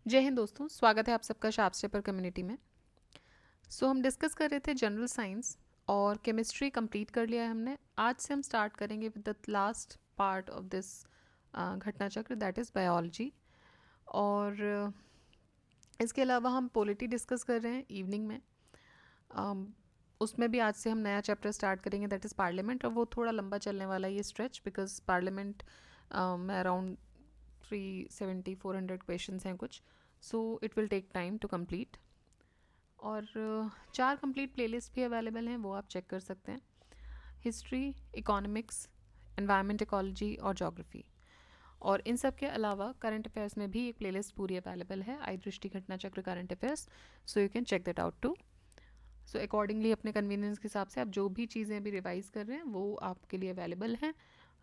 जय हिंद दोस्तों, स्वागत है आप सबका शार्प स्टेपर कम्युनिटी में। हम डिस्कस कर रहे थे जनरल साइंस और केमिस्ट्री कंप्लीट कर लिया है हमने। आज से हम स्टार्ट करेंगे with the last part of this घटना चक्र, दैट इज़ बायोलॉजी। और इसके अलावा हम पॉलिटी डिस्कस कर रहे हैं इवनिंग में। उसमें भी आज से हम नया चैप्टर स्टार्ट करेंगे, दैट इज़ पार्लियामेंट। और वो थोड़ा लंबा चलने वाला है ये स्ट्रेच, बिकॉज पार्लियामेंट में अराउंड 370-400 क्वेश्चन हैं कुछ, so it will take time to complete. और 4 कंप्लीट प्लेलिस्ट भी अवेलेबल हैं, वो आप चेक कर सकते हैं। हिस्ट्री, इकोनॉमिक्स, एनवायरनमेंट, इकोलॉजी और जोग्राफी। और इन सब के अलावा करंट अफेयर्स में भी एक प्लेलिस्ट पूरी अवेलेबल है, आई Drishti Ghatna Chakra current affairs, so you can check that out too. So accordingly अपने कन्वीनियंस के हिसाब से आप जो भी चीज़ें अभी रिवाइज कर रहे हैं वो आपके लिए अवेलेबल हैं।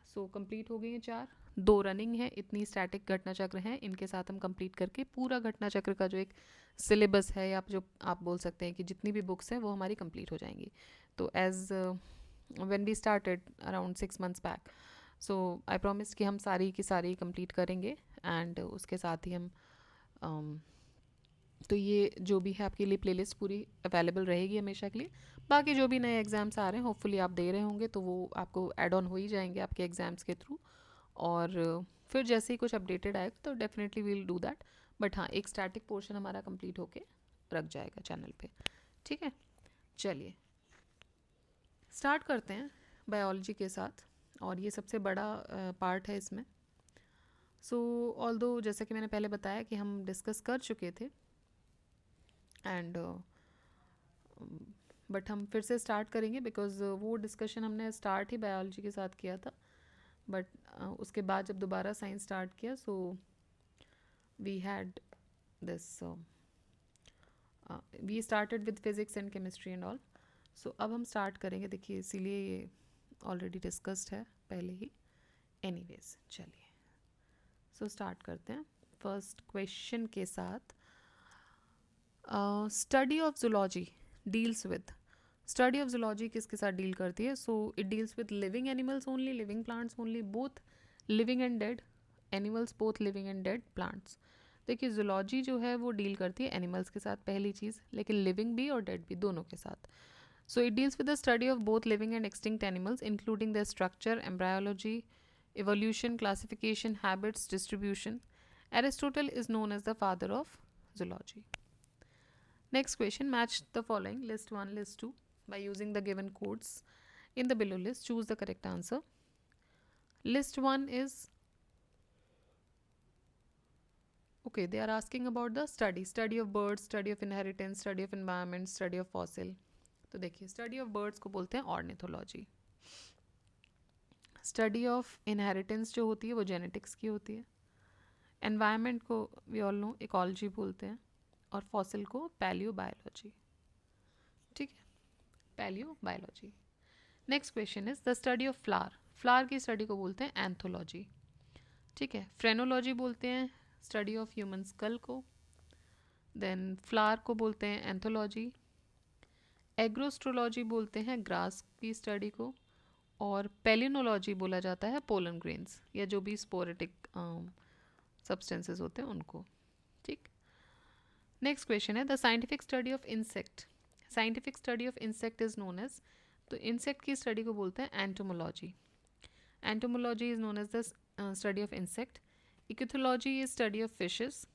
सो कंप्लीट हो गई हैं 4, 2 रनिंग है, इतनी स्टैटिक घटना चक्र हैं। इनके साथ हम कंप्लीट करके पूरा घटना चक्र का जो एक सिलेबस है, या जो आप बोल सकते हैं कि जितनी भी बुक्स हैं वो हमारी कंप्लीट हो जाएंगी। तो as when we started around 6 months back, so I promise कि हम सारी की सारी कंप्लीट करेंगे। एंड उसके साथ ही हम तो ये जो भी है आपके लिए प्लेलिस्ट पूरी अवेलेबल रहेगी हमेशा के लिए। बाकी जो भी नए एग्ज़ाम्स आ रहे हैं, होपफुली आप दे रहे होंगे, तो वो आपको ऐड ऑन हो ही जाएंगे आपके एग्ज़ाम्स के थ्रू। और फिर जैसे ही कुछ अपडेटेड आएगा तो definitely we'll do that. But हाँ, एक स्टैटिक पोर्शन हमारा कंप्लीट होके रख जाएगा चैनल पे। ठीक है, चलिए स्टार्ट करते हैं बायोलॉजी के साथ। और ये सबसे बड़ा पार्ट है इसमें। ऑल्दो जैसे कि मैंने पहले बताया कि हम डिस्कस कर चुके थे, एंड बट हम फिर से स्टार्ट करेंगे बिकॉज वो डिस्कशन हमने स्टार्ट ही बायोलॉजी के साथ किया था। बट उसके बाद जब दोबारा साइंस स्टार्ट किया, so we had this we started with physics and chemistry and all. So अब हम स्टार्ट करेंगे, देखिए इसीलिए ये ऑलरेडी डिस्कस्ड है पहले ही। एनीवेज चलिए, स्टार्ट करते हैं फर्स्ट क्वेश्चन के साथ। Study of zoology deals with, study of zoology किसके साथ डील करती है? So it deals with living animals only, living plants only, both living and dead animals, both living and dead plants. देखिए zoology जो है वो डील करती है एनिमल्स के साथ पहली चीज़, लेकिन लिविंग भी और डेड भी दोनों के साथ। So it deals with the study of both living and extinct animals including the structure, embryology, evolution, classification, habits, distribution. Aristotle is known as the father of zoology. Next question, match the following list 1, list 2 by using the given codes in the below list. Choose the correct answer. List 1 is okay, they are asking about the study of birds, study of inheritance, study of environment, study of fossil. तो देखिए study of birds को बोलते हैं ornithology, study of inheritance जो होती है वो genetics की होती है, एनवायरनमेंट को वी ऑल नो इकोलॉजी बोलते हैं, और फॉसिल को पैलियो बायोलॉजी। ठीक है, palaeobiology. Next question is the study of flower, flower की स्टडी को बोलते हैं एंथोलॉजी। ठीक है, फ्रेनोलॉजी बोलते हैं स्टडी ऑफ ह्यूमन स्कल को, देन फ्लावर को बोलते हैं एंथोलॉजी। एग्रोस्ट्रोलॉजी बोलते हैं ग्रास की स्टडी को, और पेलिनोलॉजी बोला जाता है पोलन ग्रेन्स या जो भी स्पोरेटिक सब्सटेंसेस होते हैं उनको। ठीक, नेक्स्ट क्वेश्चन है the scientific study of insect, scientific study of insect is known as, तो इंसेक्ट की स्टडी को बोलते हैं entomology, entomology is known as the study of insect. Ichthyology is study of fishes,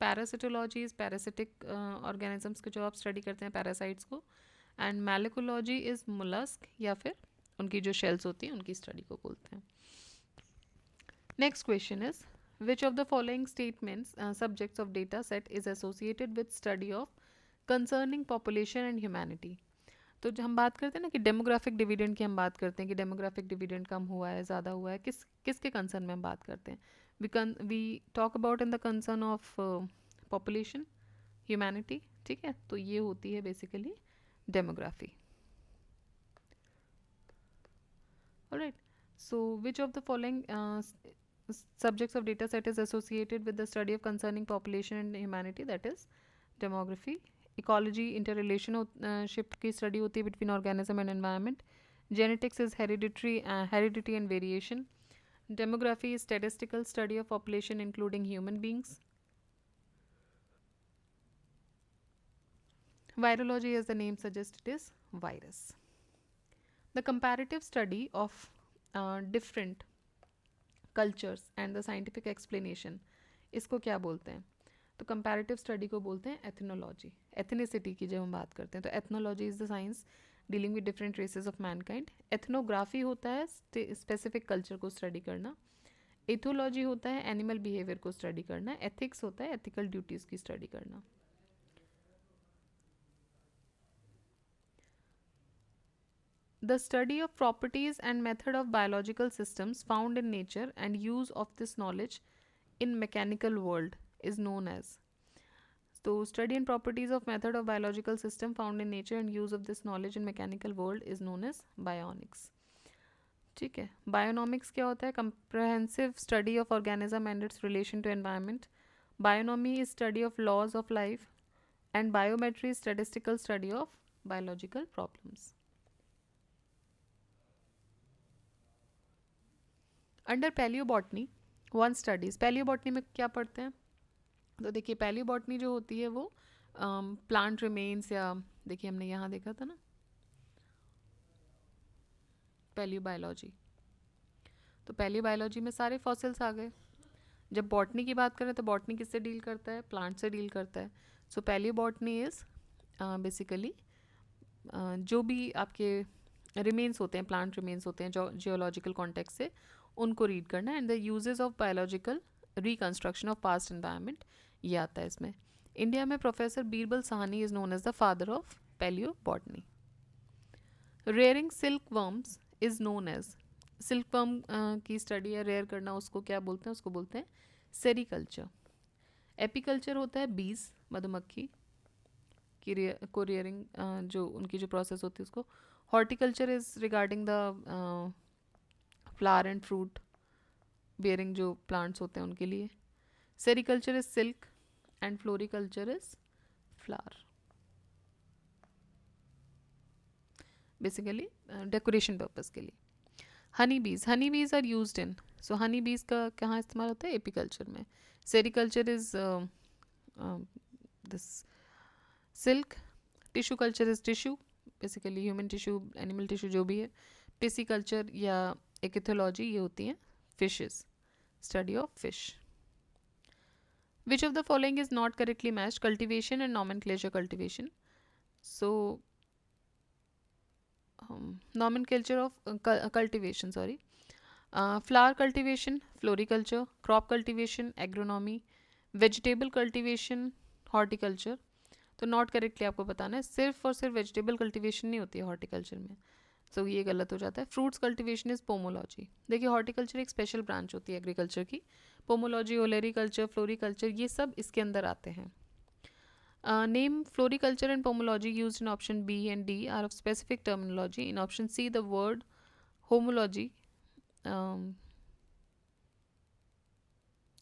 parasitology is parasitic organisms को जो आप study करते हैं पैरासाइट्स को, एंड मैलिकोलॉजी इज मोलस्क या फिर उनकी जो शेल्स होती हैं उनकी स्टडी को बोलते हैं। Next question is which of the following statements subjects of data set is associated with study of concerning population and humanity. तो जो हम बात करते हैं ना कि डेमोग्राफिक डिविडेंड की हम बात करते हैं कि डेमोग्राफिक डिविडेंड कम हुआ है, ज़्यादा हुआ है, किसके कंसर्न में हम बात करते हैं? We talk about in the concern of population, humanity. ठीक है, तो ये होती है basically demography. Alright, so which of the following subjects of data set is associated with the study of concerning population and humanity, that is demography. Ecology interrelationship की study होती है between organism and environment. Genetics is heredity and variation. Demography is statistical study of population including human beings. Virology, as the name suggests, it is virus. The comparative study of different cultures and the scientific explanation, इसको क्या बोलते हैं? तो comparative study को बोलते हैं ethnology. Ethnicity की जब हम बात करते हैं तो ethnology is the science dealing with different races of mankind. Ethnography होता है स्पेसिफिक कल्चर को स्टडी करना. एथोलॉजी होता है एनिमल बिहेवियर को स्टडी करना. एथिक्स होता है एथिकल ड्यूटीज़ की स्टडी करना. The study of properties and method of biological systems found in nature and use of this knowledge in mechanical world is known as. So study and properties of method of biological system found in nature and use of this knowledge in mechanical world is known as bionics. ठीक है. Bionomics क्या होता है? Comprehensive study of organism and its relation to environment. Bionomy is study of laws of life and biometry is statistical study of biological problems. Under palaeobotany one studies. Palaeobotany में क्या पढ़ते हैं? तो देखिए पैलियोबॉटनी जो होती है वो प्लांट रिमेन्स या देखिए हमने यहाँ देखा था ना पैलियोबायोलॉजी. तो पैलियोबायोलॉजी में सारे फॉसिल्स आ गए. जब बॉटनी की बात करें तो बॉटनी किससे डील करता है? प्लांट से डील करता है. सो पैलियोबॉटनी इज़ बेसिकली जो भी आपके रिमेन्स होते हैं, प्लांट रिमेन्स होते हैं जो जियोलॉजिकल कॉन्टेक्स्ट से, उनको रीड करना. And the uses of biological reconstruction of past environment ये आता है इसमें. इंडिया में professor Birbal Sahni is known as the father of palaeobotany. Rearing silkworms is known as. Silkworm की स्टडी या रेयर करना उसको क्या बोलते हैं? उसको बोलते हैं सेरिकल्चर. एपीकल्चर होता है बीज, मधुमक्खी की को रेयरिंग जो उनकी जो प्रोसेस होती है उसको. Horticulture is regarding the flower and fruit bearing जो प्लांट्स होते हैं उनके लिए. Sericulture is silk and floriculture is flower. Basically decoration purpose के लिए. Honey bees are used in. सो हनी बीज का कहाँ इस्तेमाल होता है? एपीकल्चर में. Sericulture is this silk. Tissue culture is tissue, basically human tissue, animal tissue जो भी है. पिसिकल्चर या एकिथोलॉजी ये होती हैं fishes, study of fish. Which of the following is not correctly matched? Cultivation and nomenclature cultivation. So nomenclature of cultivation, sorry. Flower cultivation, floriculture. Crop cultivation, agronomy. Vegetable cultivation, horticulture. तो not correctly आपको बताना है. सिर्फ और सिर्फ vegetable cultivation नहीं होती है हॉर्टिकल्चर में. सो ये गलत हो जाता है. Fruits cultivation is pomology. देखिए हॉर्टिकल्चर एक स्पेशल ब्रांच होती है एग्रीकल्चर की. पोमोलॉजी, ओलेरिकल्चर, फ्लोरिकल्चर ये सब इसके अंदर आते हैं. Name floriculture and pomology used in option B and D are of specific terminology. In option C, the word homology.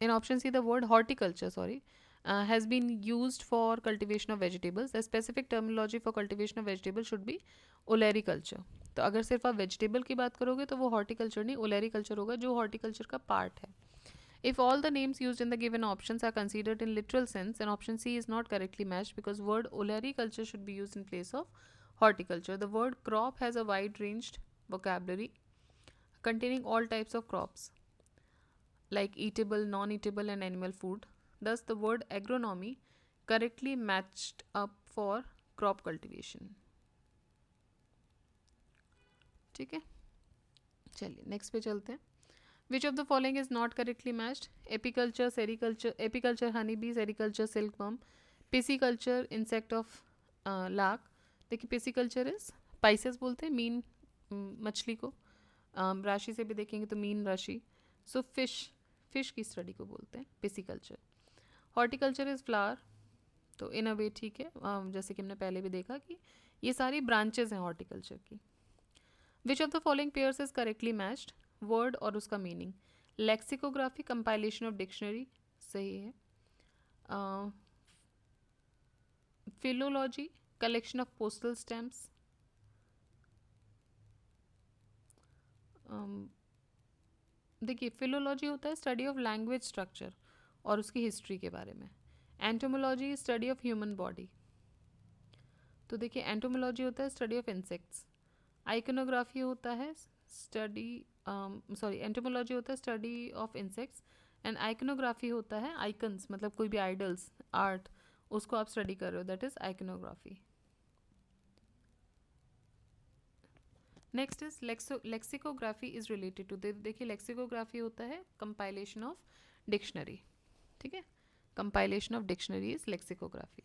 In option C, the word horticulture, has been used for cultivation of vegetables. The specific terminology for cultivation of vegetables should be olericulture. तो अगर सिर्फ आप vegetable की बात करोगे तो वो horticulture नहीं, ओलेरिकल्चर होगा जो हॉर्टिकल्चर का पार्ट है. If all the names used in the given options are considered in literal sense, then option C is not correctly matched because word olericulture should be used in place of horticulture. The word crop has a wide-ranged vocabulary containing all types of crops like eatable, non-eatable and animal food. Thus, the word agronomy correctly matched up for crop cultivation. ठीक है, चलिए next पे चलते हैं. Which of the following is not correctly matched? Apiculture, sericulture, apiculture honeybee, sericulture silkworm, pisciculture insect of lark. देखिए pisciculture is Pisces बोलते हैं mean मछली को. राशि से भी देखेंगे तो मीन राशि. सो फिश की स्टडी को बोलते हैं pisciculture. Horticulture is flower. तो इन अ वे ठीक है, जैसे कि हमने पहले भी देखा कि ये सारी ब्रांचेज हैं हॉर्टिकल्चर की. Which of the following pairs is correctly matched? Word और उसका meaning. Lexicography, compilation of dictionary सही है. Philology, collection of postal stamps. देखिए फिलोलॉजी होता है स्टडी ऑफ लैंग्वेज स्ट्रक्चर और उसकी हिस्ट्री के बारे में. Entomology study of human body. तो देखिए एंटोमोलॉजी होता है स्टडी ऑफ इंसेक्ट्स, आइकोनोग्राफी होता है स्टडी सॉरी एंटोमोलॉजी होता है study of insects and iconography होता है आइकन्स, मतलब कोई भी आइडल्स आर्ट उसको आप स्टडी कर रहे हो, that is iconography. Next is lexicography is related to, देखिए लेक्सिकोग्राफी होता है कंपाइलेशन ऑफ डिक्शनरी. ठीक है, compilation of dictionary is lexicography.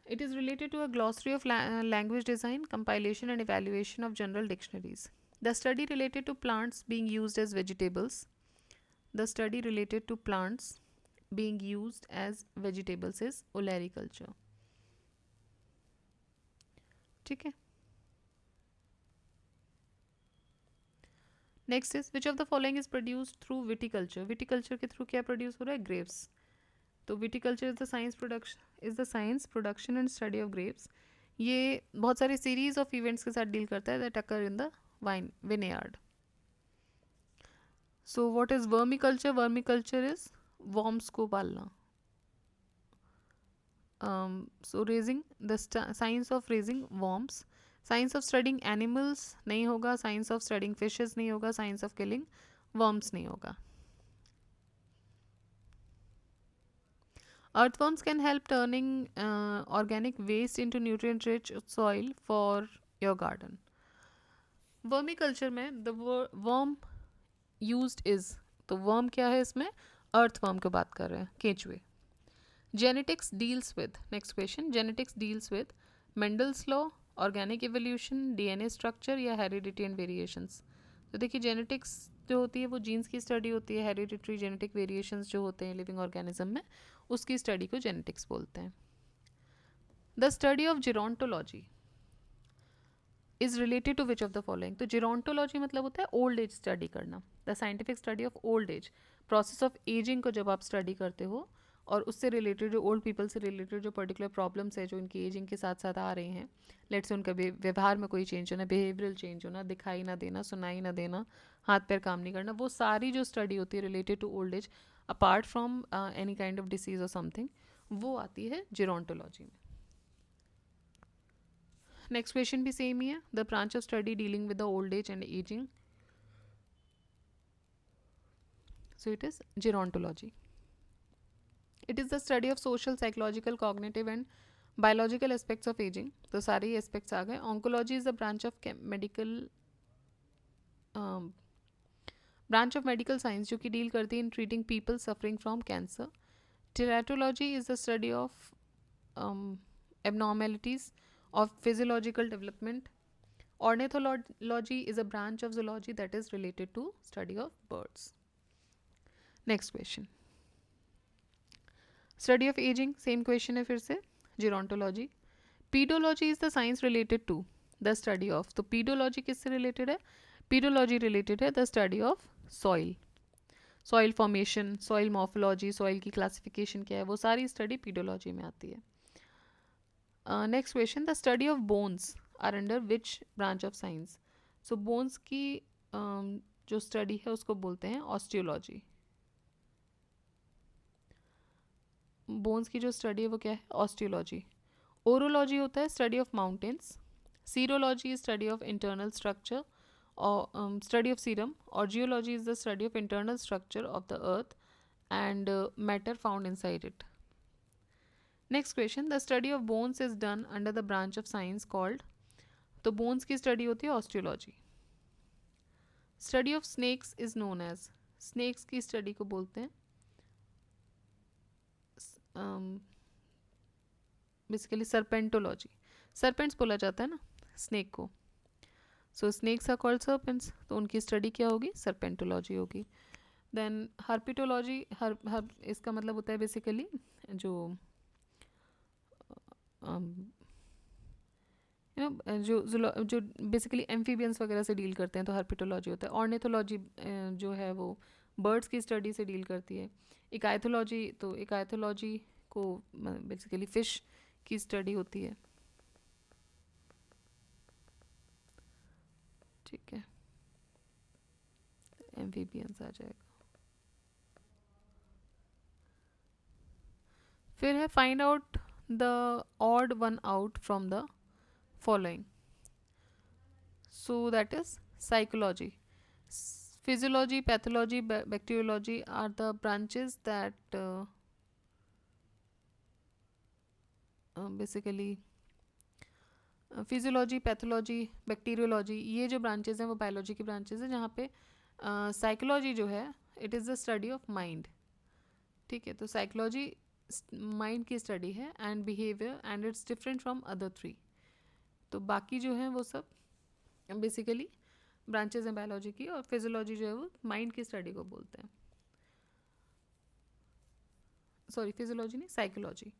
It is related to a glossary of language design, compilation and evaluation of general dictionaries. The study related to plants being used as vegetables. The study related to plants being used as vegetables is olericulture. ठीक है. Next is which of the following is produced through viticulture? Viticulture के through क्या produce हो रहा है? Grapes. तो viticulture is the science production and study of grapes. ये बहुत सारे सीरीज ऑफ इवेंट्स के साथ डील करता है that occur in the wine vineyard. So what is vermiculture? Vermiculture is worms को पालना. So raising the science of raising worms. Science of studying animals नहीं होगा, साइंस ऑफ स्टडिंग फिशेज नहीं होगा, साइंस ऑफ किलिंग वर्म्स नहीं होगा. Earthworms can help turning organic waste into nutrient-rich soil for your garden. Vermiculture में the worm used is, तो worm क्या है इसमें? Earthworm की बात कर रहे हैं, केंचुए. Genetics deals with, next question, genetics deals with Mendel's law, organic evolution, DNA structure या heredity and variations. तो देखिए जेनेटिक्स जो होती है वो जीन्स की स्टडी होती है, हेरिडिटरी जेनेटिक वेरिएशंस जो होते हैं लिविंग ऑर्गेनिज्म में उसकी स्टडी को जेनेटिक्स बोलते हैं. The study of gerontology is related to which of the following? तो जिरोंटोलॉजी मतलब होता है ओल्ड एज स्टडी करना, the scientific study of old age, process of ageing को जब आप स्टडी करते हो और उससे रिलेटेड जो ओल्ड पीपल से रिलेटेड जो पर्टिकुलर प्रॉब्लम्स है जो इनकी एजिंग के साथ साथ आ रहे हैं, लेट्स से उनका व्यवहार में कोई चेंज होना, बिहेवियरल चेंज होना, दिखाई ना देना, सुनाई ना देना, हाथ पैर काम नहीं करना, वो सारी जो स्टडी होती है related to old age apart from any kind of disease और समथिंग, वो आती है जिरोंटोलॉजी में. नेक्स्ट क्वेश्चन भी सेम ही है. The branch of study dealing with the old age and ageing, so it is gerontology. It is the study of social, psychological, cognitive and biological aspects of aging. तो सारे aspects आ गए. Oncology is the branch of medical science जो कि deal करती है in treating people suffering from cancer. Teratology is the study of abnormalities of physiological development. Ornithology is a branch of zoology that is related to study of birds. Next question. Study of ageing, same question है फिर से. Gerontology. Pedology is the science related to the study of, तो pedology किससे related है? Pedology related है the study of soil, soil formation, soil morphology, soil की classification क्या है, वो सारी स्टडी पीडोलॉजी में आती है. Next question. The study of bones are under which branch of science? So bones की जो स्टडी है उसको बोलते हैं ऑस्टियोलॉजी. बोन्स की जो स्टडी है वो क्या है? ऑस्टियोलॉजी. ओरोलॉजी होता है study of mountains. Serology is study of internal structure और स्टडी ऑफ सीरम. और geology is the study of internal structure of the earth and matter found inside it. Next question. The study of bones is done under the branch of science called, तो bones की study होती है osteology. Study of snakes is known as, snakes की study को बोलते हैं basically सर्पेंटोलॉजी. Serpents बोला जाता है ना स्नेक को, सो स्नेक्स आर कॉल्ड सर्पेंट्स, तो उनकी स्टडी क्या होगी? सर्पेंटोलॉजी होगी. देन हर्पिटोलॉजी, हर इसका मतलब होता है बेसिकली जो जो बेसिकली एम्फीबियंस वगैरह से डील करते हैं, तो हर्पिटोलॉजी होता है. ऑर्निथोलॉजी जो है वो बर्ड्स की स्टडी से डील करती है. इकाइथोलॉजी, तो इकाइथोलॉजी को बेसिकली फिश की स्टडी होती है. ठीक है, एम्फीबियंस आ जाएगा. फिर है find out the odd one out from the following. So that is psychology. Physiology, pathology, bacteriology are the branches that basically physiology, pathology, bacteriology, ये जो ब्रांचेज हैं वो बायोलॉजी की ब्रांचेज हैं, जहाँ पे साइकोलॉजी जो है it is the study of mind. ठीक है, तो साइकोलॉजी माइंड की स्टडी है and behaviour, and it's different from other three. तो बाकी जो हैं वो सब बेसिकली ब्रांचेज हैं बायोलॉजी की, और फिजियोलॉजी जो है वो माइंड की स्टडी को बोलते हैं. सॉरी, फिजियोलॉजी नहीं, psychology.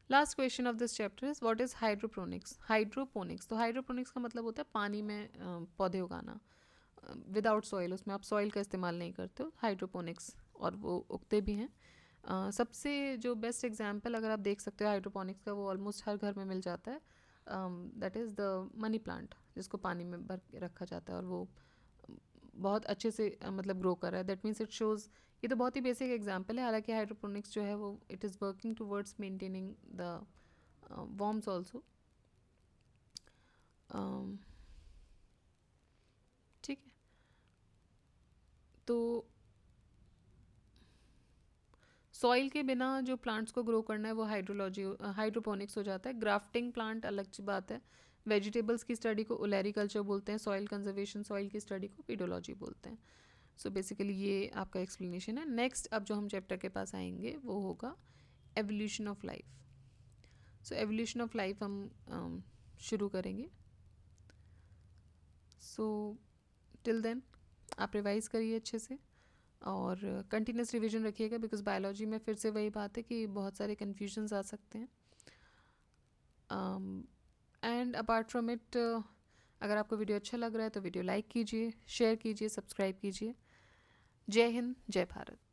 Last question of this chapter is what is hydroponics. Hydroponics, तो हाइड्रोपोनिक्स का मतलब होता है पानी में पौधे उगाना विदाउट सॉइल, उसमें आप सॉइल का इस्तेमाल नहीं करते हो, हाइड्रोपोनिक्स, और वो उगते भी हैं. सबसे जो बेस्ट एग्जांपल अगर आप देख सकते हो हाइड्रोपोनिक्स का, वो ऑलमोस्ट हर घर में मिल जाता है. That is the money plant, जिसको पानी में भर के रखा जाता है और वो बहुत अच्छे से मतलब ग्रो कर रहा है. दैट मीन्स इट शोज़, ये तो बहुत ही बेसिक एग्जांपल है. हालांकि हाइड्रोपोनिक्स जो है वो it is working towards maintaining the worms also. ठीक है, तो सॉइल के बिना जो प्लांट्स को ग्रो करना है वो हाइड्रोपोनिक्स हो जाता है. ग्राफ्टिंग प्लांट अलग बात है. वेजिटेबल्स की स्टडी को ओलेरी कल्चर बोलते हैं. सॉइल कंजर्वेशन, सॉइल की स्टडी को पीडोलॉजी बोलते हैं. सो बेसिकली ये आपका एक्सप्लेनेशन है. नेक्स्ट अब जो हम चैप्टर के पास आएंगे वो होगा evolution of life. So evolution of life हम शुरू करेंगे. सो टिल देन आप रिवाइज करिए अच्छे से और कंटिन्यूस रिवीजन रखिएगा, बिकॉज बायोलॉजी में फिर से वही बात है कि बहुत सारे कन्फ्यूजन्स आ सकते हैं. एंड अपार्ट फ्रॉम इट, अगर आपको वीडियो अच्छा लग रहा है तो वीडियो लाइक कीजिए, शेयर कीजिए, सब्सक्राइब कीजिए. जय हिंद, जय भारत.